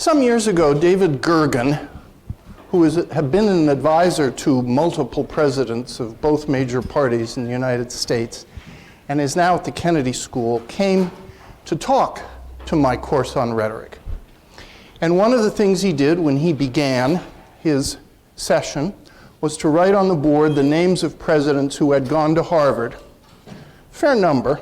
Some years ago, David Gergen, who had been an advisor to multiple presidents of both major parties in the United States and is now at the Kennedy School, came to talk to my course on rhetoric. And one of the things he did when he began his session was to write on the board the names of presidents who had gone to Harvard. Fair number.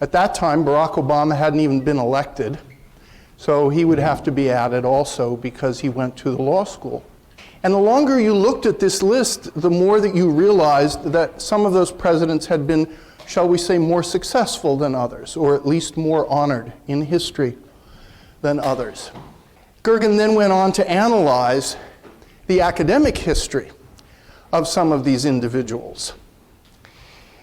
At that time, Barack Obama hadn't even been elected, so he would have to be added also because he went to the law school. And the longer you looked at this list, the more that you realized that some of those presidents had been, shall we say, more successful than others, or at least more honored in history than others. Gergen then went on to analyze the academic history of some of these individuals.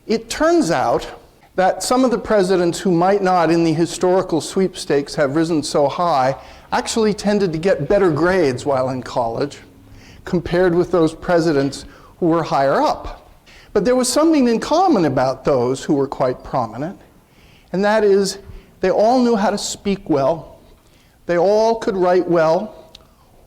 It turns out that some of the presidents who might not in the historical sweepstakes have risen so high actually tended to get better grades while in college compared with those presidents who were higher up. But there was something in common about those who were quite prominent, and that is they all knew how to speak well, they all could write well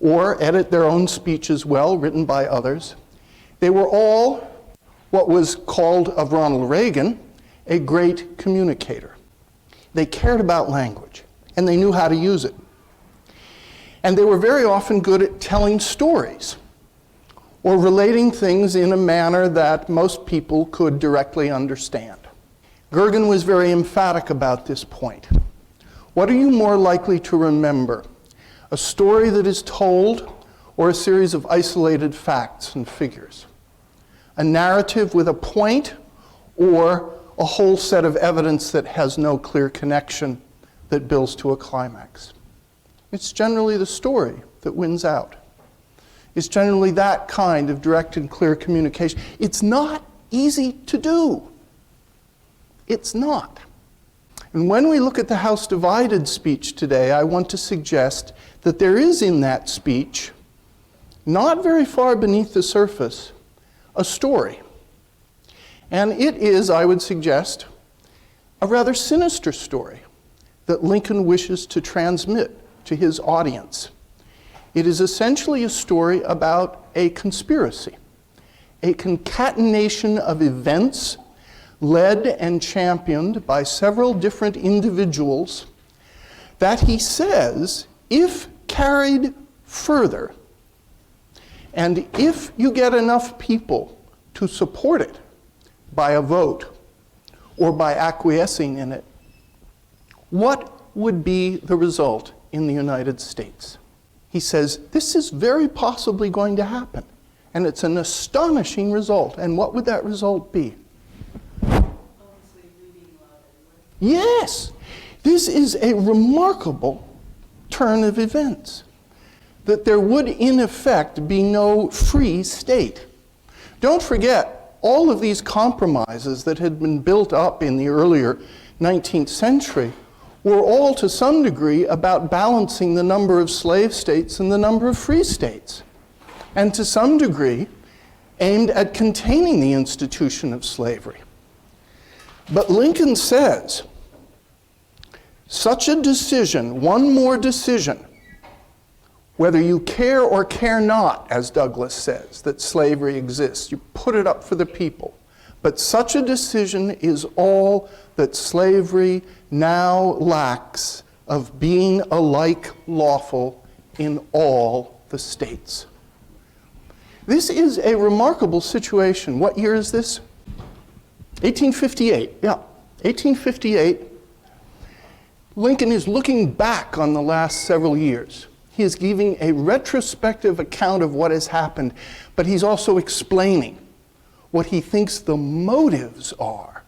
or edit their own speeches well, written by others. They were all what was called of Ronald Reagan a great communicator. They cared about language, and they knew how to use it. And they were very often good at telling stories or relating things in a manner that most people could directly understand. Gergen was very emphatic about this point. What are you more likely to remember? A story that is told or a series of isolated facts and figures? A narrative with a point or a whole set of evidence that has no clear connection that builds to a climax? It's generally the story that wins out. It's generally that kind of direct and clear communication. It's not easy to do. It's not. And when we look at the House Divided speech today, I want to suggest that there is in that speech, not very far beneath the surface, a story. And it is, I would suggest, a rather sinister story that Lincoln wishes to transmit to his audience. It is essentially a story about a conspiracy, a concatenation of events led and championed by several different individuals that he says, if carried further, and if you get enough people to support it by a vote or by acquiescing in it, what would be the result in the United States? He says, this is very possibly going to happen, and it's an astonishing result. And what would that result be? Yes, this is a remarkable turn of events, that there would in effect be no free state. Don't forget, all of these compromises that had been built up in the earlier 19th century were all to some degree about balancing the number of slave states and the number of free states, and to some degree aimed at containing the institution of slavery. But Lincoln says, such a decision, one more decision, whether you care or care not, as Douglas says, that slavery exists, you put it up for the people. But such a decision is all that slavery now lacks of being alike lawful in all the states. This is a remarkable situation. What year is this? 1858, yeah, 1858. Lincoln is looking back on the last several years. He is giving a retrospective account of what has happened, but he's also explaining what he thinks the motives are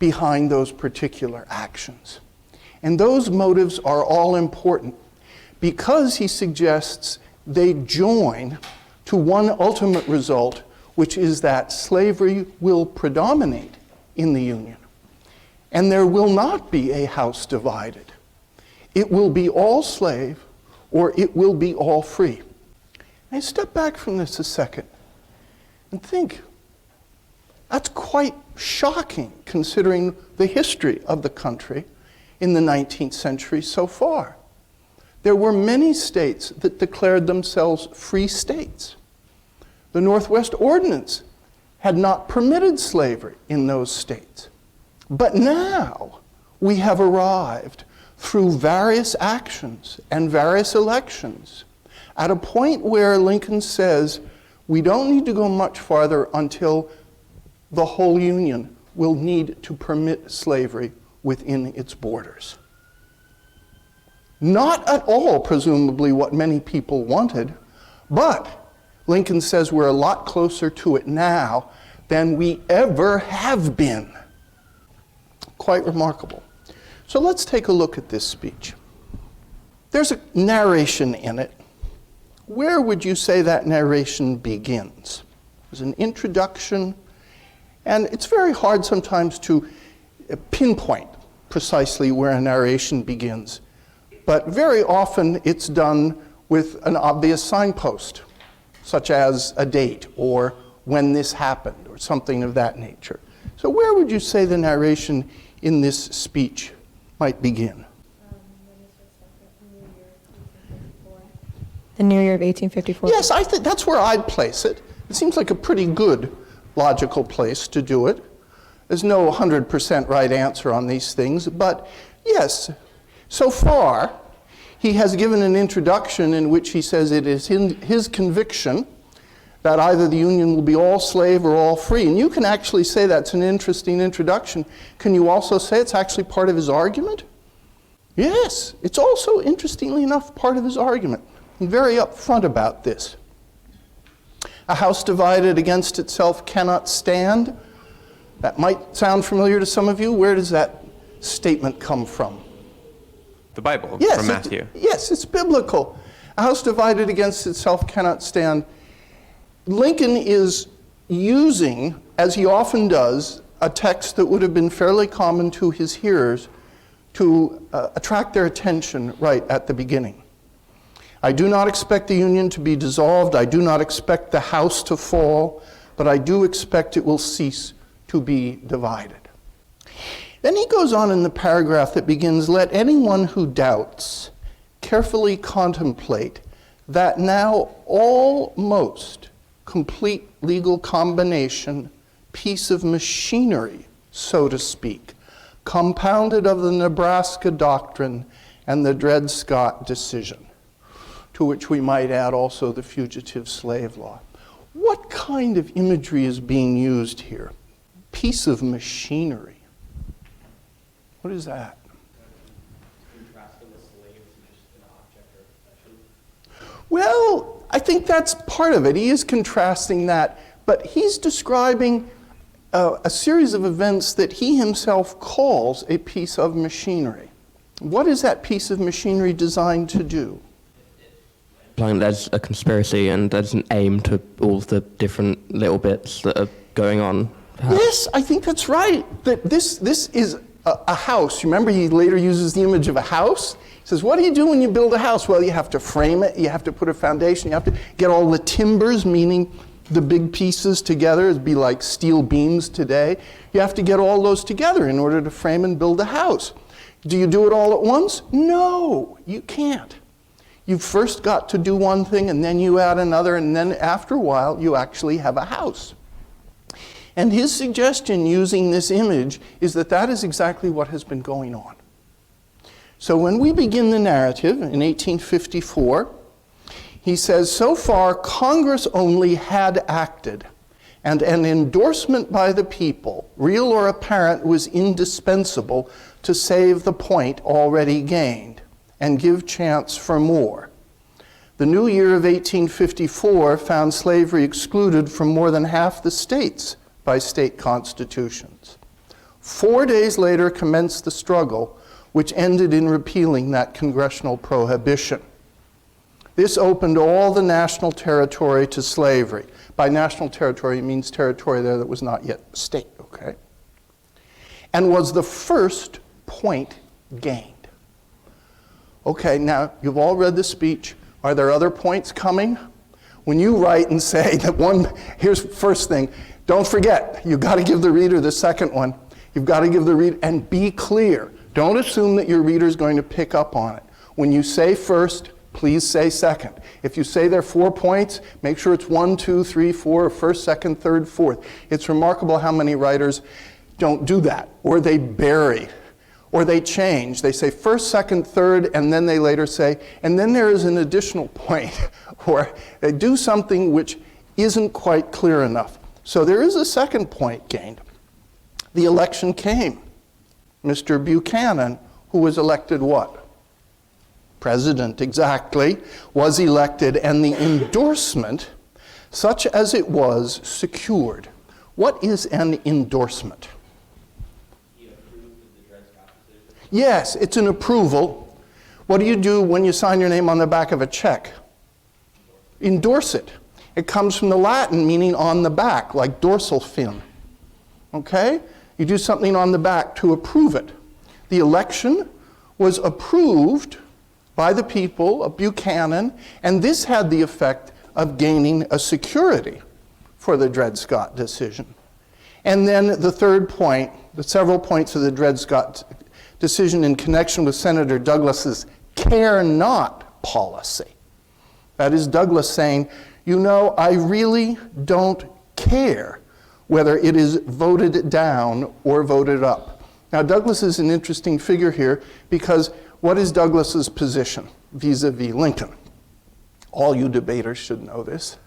behind those particular actions. And those motives are all important because he suggests they join to one ultimate result, which is that slavery will predominate in the Union. And there will not be a house divided. It will be all slave or it will be all free. Now step back from this a second and think, that's quite shocking considering the history of the country in the 19th century so far. there were many states that declared themselves free states. The Northwest Ordinance had not permitted slavery in those states. But now we have arrived through various actions and various elections at a point where Lincoln says we don't need to go much farther until the whole Union will need to permit slavery within its borders. Not at all, presumably, what many people wanted, but Lincoln says we're a lot closer to it now than we ever have been. Quite remarkable. So let's take a look at this speech. There's a narration in it. Where would you say that narration begins? There's an introduction, and it's very hard sometimes to pinpoint precisely where a narration begins. But very often it's done with an obvious signpost, such as a date or when this happened or something of that nature. So where would you say the narration in this speech might begin? The New Year of 1854. Yes, I think that's where I'd place it. It seems like a pretty good logical place to do it. There's no 100% right answer on these things, but yes, so far he has given an introduction in which he says it is his conviction that either the Union will be all slave or all free. And you can actually say that's an interesting introduction. Can you also say it's actually part of his argument? Yes, it's also, interestingly enough, part of his argument. I'm very upfront about this. A house divided against itself cannot stand. That might sound familiar to some of you. Where does that statement come from? The Bible, yes, from Matthew. Yes, it's biblical. A house divided against itself cannot stand. Lincoln is using, as he often does, a text that would have been fairly common to his hearers to attract their attention right at the beginning. I do not expect the Union to be dissolved. I do not expect the house to fall, but I do expect it will cease to be divided. Then he goes on in the paragraph that begins, let anyone who doubts carefully contemplate that now almost complete legal combination, piece of machinery, so to speak, compounded of the Nebraska Doctrine and the Dred Scott decision, to which we might add also the Fugitive Slave Law. What kind of imagery is being used here? Piece of machinery. What is that? Contrasting the slave to just an object or possession? Well, I think that's part of it. He is contrasting that, but he's describing a series of events that he himself calls a piece of machinery. What is that piece of machinery designed to do? Like there's a conspiracy and there's an aim to all the different little bits that are going on. Yes, I think that's right. That this is a house. Remember, he later uses the image of a house. He says, what do you do when you build a house? Well, you have to frame it, you have to put a foundation, you have to get all the timbers, meaning the big pieces together. It'd be like steel beams today. You have to get all those together in order to frame and build a house. Do you do it all at once? No, you can't. You've first got to do one thing, and then you add another, and then after a while, you actually have a house. And his suggestion using this image is that that is exactly what has been going on. So when we begin the narrative in 1854, he says, so far Congress only had acted, and an endorsement by the people, real or apparent, was indispensable to save the point already gained and give chance for more. The new year of 1854 found slavery excluded from more than half the states by state constitutions. 4 days later commenced the struggle, which ended in repealing that congressional prohibition. This opened all the national territory to slavery. By national territory, it means territory there that was not yet a state, okay? And was the first point gained. Okay, now you've all read the speech. Are there other points coming? When you write and say that here's the first thing, don't forget, you've got to give the reader the second one. You've got to give the reader, and be clear. Don't assume that your reader is going to pick up on it. When you say first, please say second. If you say there are 4 points, make sure it's 1, 2, 3, 4, first, second, third, fourth. It's remarkable how many writers don't do that, or they bury, or they change. They say first, second, third, and then they later say, and then there is an additional point, or they do something which isn't quite clear enough. So there is a second point gained. The election came. Mr. Buchanan, who was elected what? President, exactly, was elected, and the endorsement, such as it was, secured. What is an endorsement? He approved of the Dred Scott decision. Yes, it's an approval. What do you do when you sign your name on the back of a check? Endorse it. It comes from the Latin meaning on the back, like dorsal fin. Okay? You do something on the back to approve it. The election was approved by the people of Buchanan, and this had the effect of gaining a security for the Dred Scott decision. And then the third point, the several points of the Dred Scott decision in connection with Senator Douglas's care not policy. That is Douglas saying, you know, I really don't care whether it is voted down or voted up. Now, Douglas is an interesting figure here because what is Douglas's position vis-a-vis Lincoln? All you debaters should know this.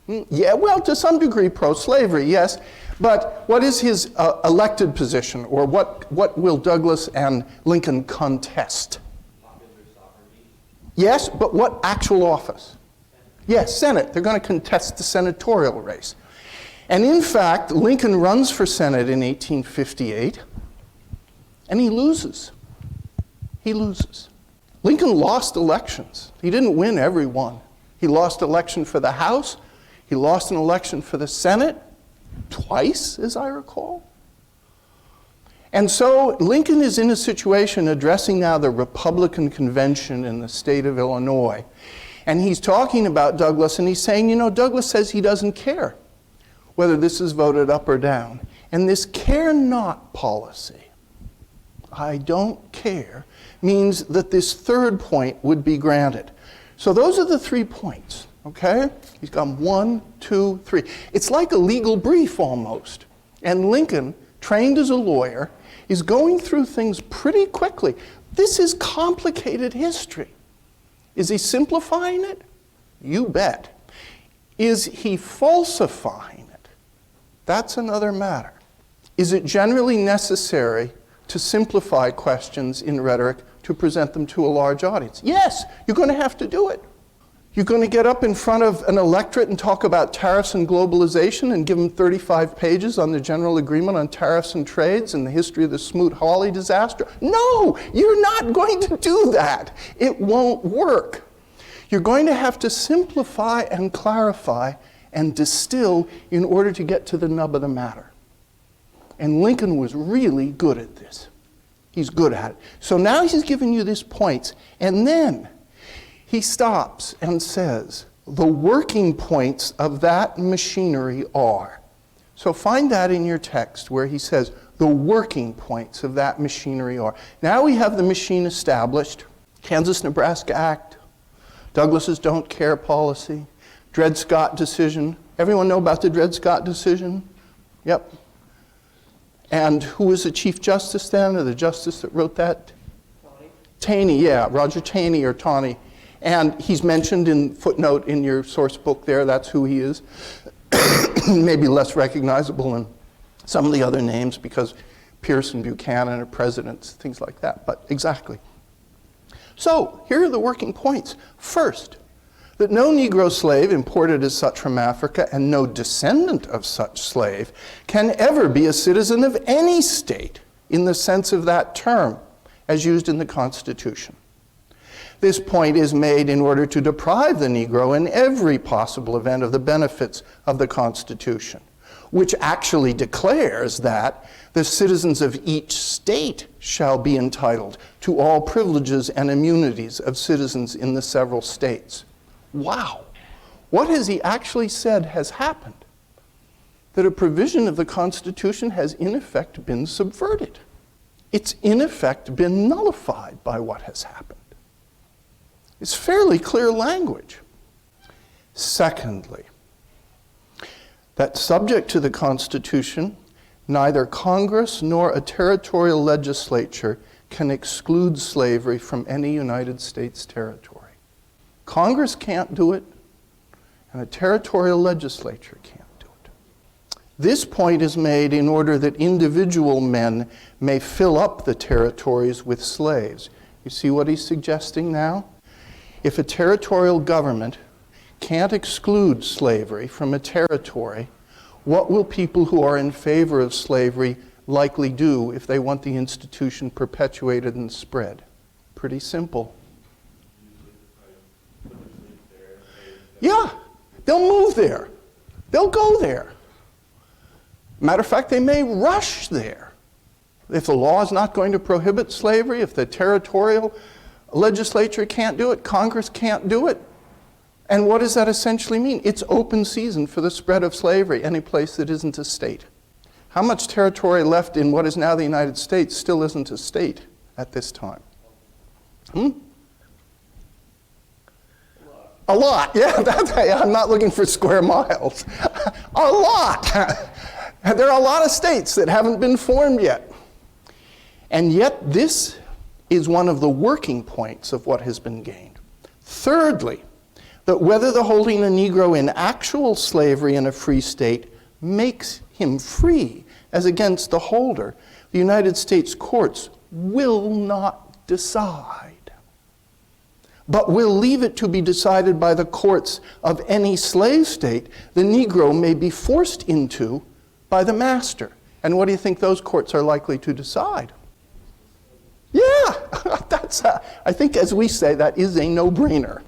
Yeah, well, to some degree pro-slavery, yes. But what is his elected position, or what will Douglas and Lincoln contest? Popular sovereignty. Yes, but what actual office? Yes, Senate. They're going to contest the senatorial race. And in fact, Lincoln runs for Senate in 1858, and he loses. He loses. Lincoln lost elections. He didn't win every one. He lost election for the House. He lost an election for the Senate, twice, as I recall. And so Lincoln is in a situation addressing now the Republican convention in the state of Illinois. And he's talking about Douglas, and he's saying, you know, Douglas says he doesn't care whether this is voted up or down. And this care not policy, I don't care, means that this third point would be granted. So those are the 3 points, okay? He's got 1, 2, 3. It's like a legal brief almost. And Lincoln, trained as a lawyer, is going through things pretty quickly. This is complicated history. Is he simplifying it? You bet. Is he falsifying it? That's another matter. Is it generally necessary to simplify questions in rhetoric to present them to a large audience? Yes, you're going to have to do it. You're going to get up in front of an electorate and talk about tariffs and globalization and give them 35 pages on the General Agreement on Tariffs and Trades and the history of the Smoot-Hawley disaster? No, you're not going to do that. It won't work. You're going to have to simplify and clarify and distill in order to get to the nub of the matter. And Lincoln was really good at this. He's good at it. So now he's giving you these points, and then he stops and says, the working points of that machinery are. So find that in your text where he says, the working points of that machinery are. Now we have the machine established, Kansas-Nebraska Act, Douglas's Don't Care policy, Dred Scott decision. Everyone know about the Dred Scott decision? Yep. And who was the Chief Justice then, or the justice that wrote that? Taney, yeah, Roger Taney or Taney. And he's mentioned in footnote in your source book there, that's who he is. Maybe less recognizable than some of the other names because Pierce and Buchanan are presidents, things like that, but exactly. So here are the working points. First, that no Negro slave imported as such from Africa and no descendant of such slave can ever be a citizen of any state in the sense of that term as used in the Constitution. This point is made in order to deprive the Negro in every possible event of the benefits of the Constitution, which actually declares that the citizens of each state shall be entitled to all privileges and immunities of citizens in the several states. Wow. What has he actually said has happened? That a provision of the Constitution has in effect been subverted. it's in effect been nullified by what has happened. It's fairly clear language. Secondly, that subject to the Constitution, neither Congress nor a territorial legislature can exclude slavery from any United States territory. Congress can't do it, and a territorial legislature can't do it. This point is made in order that individual men may fill up the territories with slaves. You see what he's suggesting now? If a territorial government can't exclude slavery from a territory, what will people who are in favor of slavery likely do if they want the institution perpetuated and spread? Pretty simple. Yeah, they'll move there. They'll go there. Matter of fact, they may rush there. If the law is not going to prohibit slavery, if the territorial legislature can't do it, Congress can't do it. And what does that essentially mean? It's open season for the spread of slavery any place that isn't a state. How much territory left in what is now the United States still isn't a state at this time? A lot, yeah. I'm not looking for square miles. A lot. There are a lot of states that haven't been formed yet. And yet this is one of the working points of what has been gained. Thirdly, that whether the holding a Negro in actual slavery in a free state makes him free as against the holder, the United States courts will not decide, but will leave it to be decided by the courts of any slave state the Negro may be forced into by the master. And what do you think those courts are likely to decide? Yeah, I think as we say, that is a no-brainer.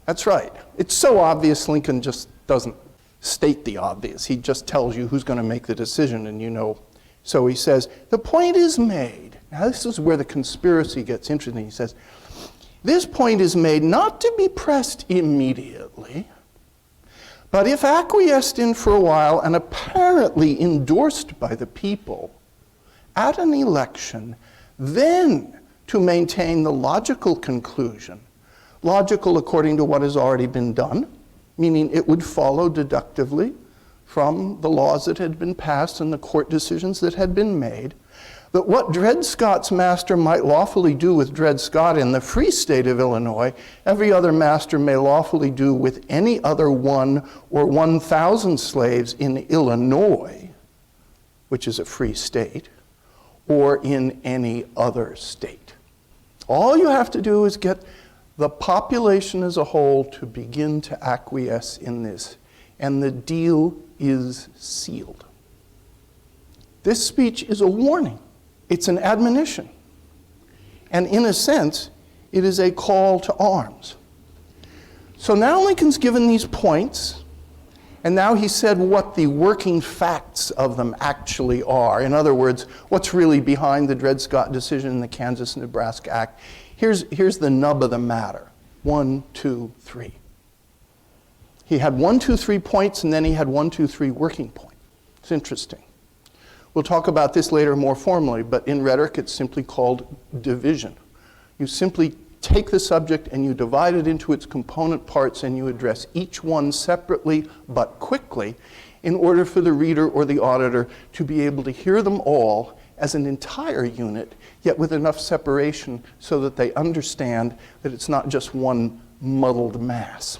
That's right. It's so obvious Lincoln just doesn't state the obvious. He just tells you who's going to make the decision and you know. So he says, the point is made. Now this is where the conspiracy gets interesting. He says, this point is made not to be pressed immediately, but if acquiesced in for a while and apparently endorsed by the people at an election, then to maintain the logical conclusion, logical according to what has already been done, meaning it would follow deductively from the laws that had been passed and the court decisions that had been made, that what Dred Scott's master might lawfully do with Dred Scott in the free state of Illinois, every other master may lawfully do with any other 1 or 1,000 slaves in Illinois, which is a free state, or in any other state. All you have to do is get the population as a whole to begin to acquiesce in this, and the deal is sealed. This speech is a warning. It's an admonition. And in a sense, it is a call to arms. So now Lincoln's given these points, and now he said what the working facts of them actually are. In other words, what's really behind the Dred Scott decision in the Kansas-Nebraska Act. Here's the nub of the matter. 1, 2, 3. He had 1, 2, 3 points, and then he had 1, 2, 3 working points. It's interesting. We'll talk about this later more formally, but in rhetoric it's simply called division. You simply take the subject and you divide it into its component parts and you address each one separately but quickly in order for the reader or the auditor to be able to hear them all as an entire unit, yet with enough separation so that they understand that it's not just one muddled mass.